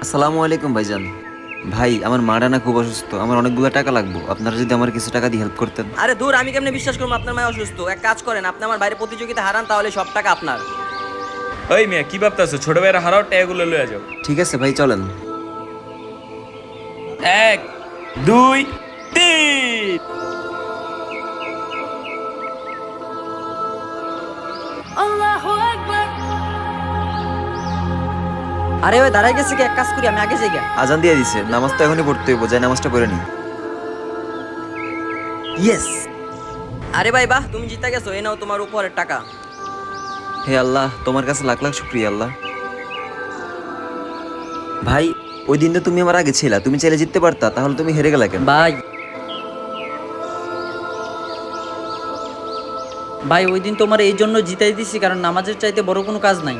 আসসালামু আলাইকুম ভাইজান। ভাই আমার মাটা না খুব অসুস্থ, আমার অনেকগুলো টাকা লাগবে, আপনারা যদি আমার কিছু টাকা দিয়ে হেল্প করতেন। আরে দূর, আমি কেমনে বিশ্বাস করবো আপনার মায় অসুস্থ? এক কাজ করেন, আপনি আমার বাইরে প্রতিযোগিতা হারান, তাহলে সব টাকা আপনার। ওই মিয়া কি ভাবতেছো? ছোট ভাইয়ের হারাও টাকাগুলো লয়ে যাও। ঠিক আছে ভাই, চলেন। এক, দুই, তিন। আরে ওই দাঁড়াই গেছে কি? এক কাজ করি, আমি আগে যাই গা। আজান দিয়ে দিছে, নামাজ তো এখনই পড়তে হইব, যাই নামাজটা পড়ে নি। ইয়েস। আরে ভাই বাহ, তুমি জিতে গেছো, এই নাও তোমার উপহারের টাকা। হে আল্লাহ, তোমার কাছে লাখ লাখ শুকরিয়া আল্লাহ। ভাই, ওই দিন তো তুমি আমার আগে ছিলা, তুমি চাইলে জিততে পারতা, তাহলে তুমি হেরে গেলা কেন? ভাই ভাই ওই দিন তোমার এই জন্য জিতাই দিছি, কারণ নামাজের চাইতে বড় কোনো কাজ নাই।